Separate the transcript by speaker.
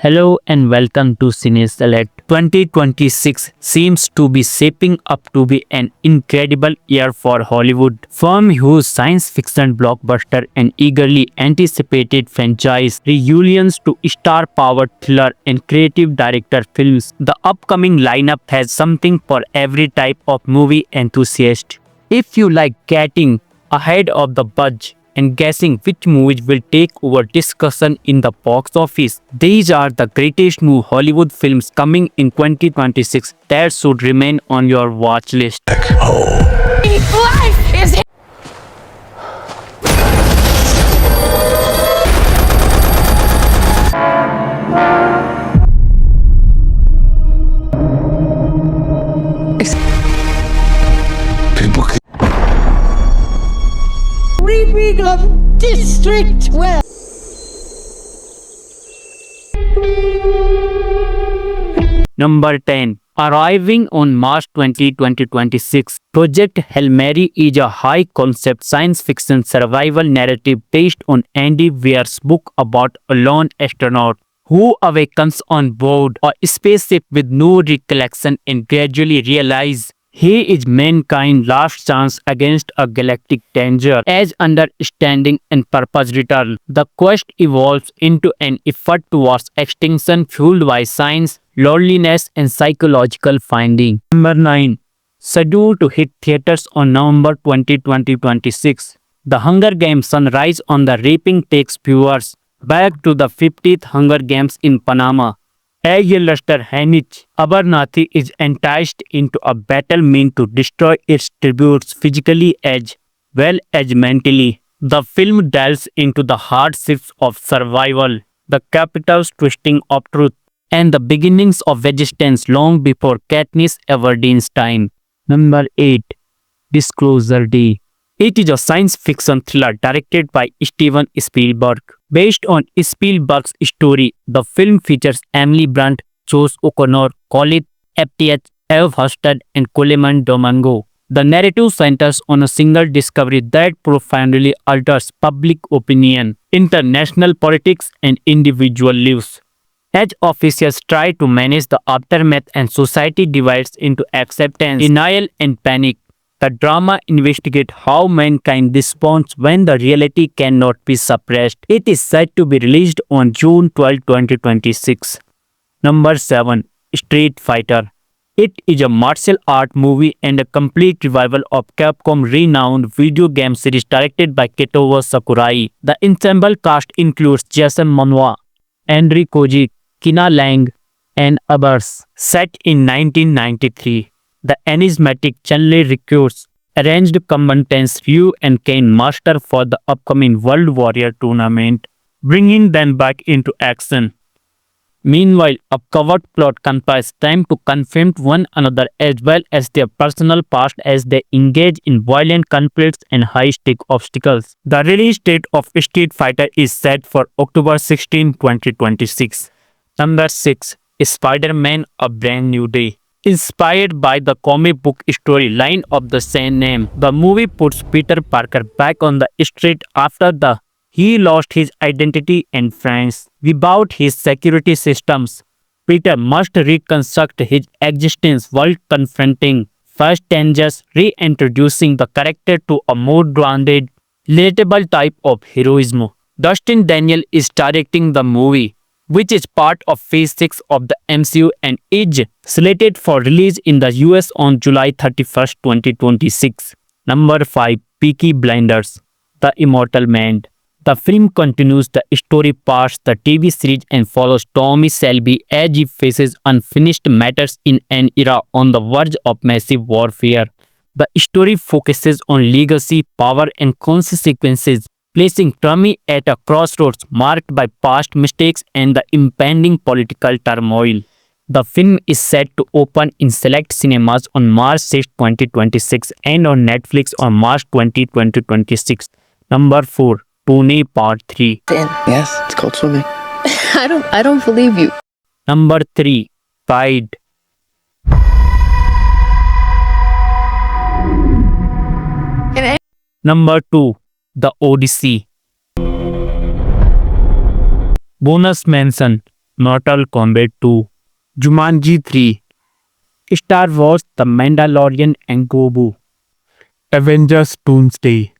Speaker 1: Hello and welcome to Cine Select. 2026 seems to be shaping up to be an incredible year for Hollywood. From whose science fiction blockbuster and eagerly anticipated franchise reunions to star-powered thriller and creative director films, the upcoming lineup has something for every type of movie enthusiast. If you like getting ahead of the budge and guessing which movies will take over discussion in the box office, these are the greatest new Hollywood films coming in 2026 that should remain on your watch list.
Speaker 2: Life is
Speaker 3: People can
Speaker 2: reading of District 12.
Speaker 1: Number 10. Arriving on March 20, 2026, Project Hail Mary is a high-concept science fiction survival narrative based on Andy Weir's book about a lone astronaut who awakens on board a spaceship with no recollection and gradually realizes he is mankind's last chance against a galactic danger. As understanding and purpose return, the quest evolves into an effort towards extinction fueled by science, loneliness, and psychological finding. Number 9. Scheduled to hit theaters on November 20, 2026, The Hunger Games Sunrise on the Reaping takes viewers back to the 50th Hunger Games in Panama. As Lester Heinrich Abernathy is enticed into a battle meant to destroy its tributes physically as well as mentally. The film delves into the hardships of survival, the capital's twisting of truth, and the beginnings of resistance long before Katniss Everdeen's time. Number 8. Disclosure Day. It is a science fiction thriller directed by Steven Spielberg. Based on Spielberg's story, the film features Emily Blunt, Josh O'Connor, Colin Apted, Eve Husted, and Coleman Domingo. The narrative centers on a single discovery that profoundly alters public opinion, international politics, and individual lives. As officials try to manage the aftermath and society divides into acceptance, denial, and panic, the drama investigates how mankind responds when the reality cannot be suppressed. It is set to be released on June 12, 2026. Number 7. Street Fighter. It is a martial art movie and a complete revival of Capcom's renowned video game series directed by Ketowo Sakurai. The ensemble cast includes Jason Momoa, Henry Koji, Kina Lang, and others. Set in 1993, the enigmatic Chun-Li recruits arranged combatants Ryu and Ken master for the upcoming World Warrior tournament, bringing them back into action. Meanwhile, a covert plot conspires them to confront one another as well as their personal past as they engage in violent conflicts and high-stake obstacles. The release date of Street Fighter is set for October 16, 2026. Number 6. Spider-Man: A Brand New Day. Inspired by the comic book storyline of the same name, the movie puts Peter Parker back on the street after he lost his identity and friends. Without his security systems, Peter must reconstruct his existence while confronting first dangers, reintroducing the character to a more grounded, relatable type of heroism. Dustin Daniel is directing the movie, which is part of Phase 6 of the MCU and is slated for release in the US on July 31st, 2026. Number 5. Peaky Blinders: The Immortal Man. The film continues the story past the TV series and follows Tommy Shelby as he faces unfinished matters in an era on the verge of massive warfare. The story focuses on legacy, power, and consequences, placing Tommy at a crossroads marked by past mistakes and the impending political turmoil. The film is set to open in select cinemas on March 6, 2026 and on Netflix on March 20, 2026. Number 4. Pune Part 3.
Speaker 3: Yes, it's called swimming.
Speaker 4: I don't believe you.
Speaker 1: Number 3. Pride. Number 2. The Odyssey. Bonus mention: Mortal Kombat 2,
Speaker 5: Jumanji 3,
Speaker 1: Star Wars The Mandalorian and Grogu,
Speaker 5: Avengers Doomsday,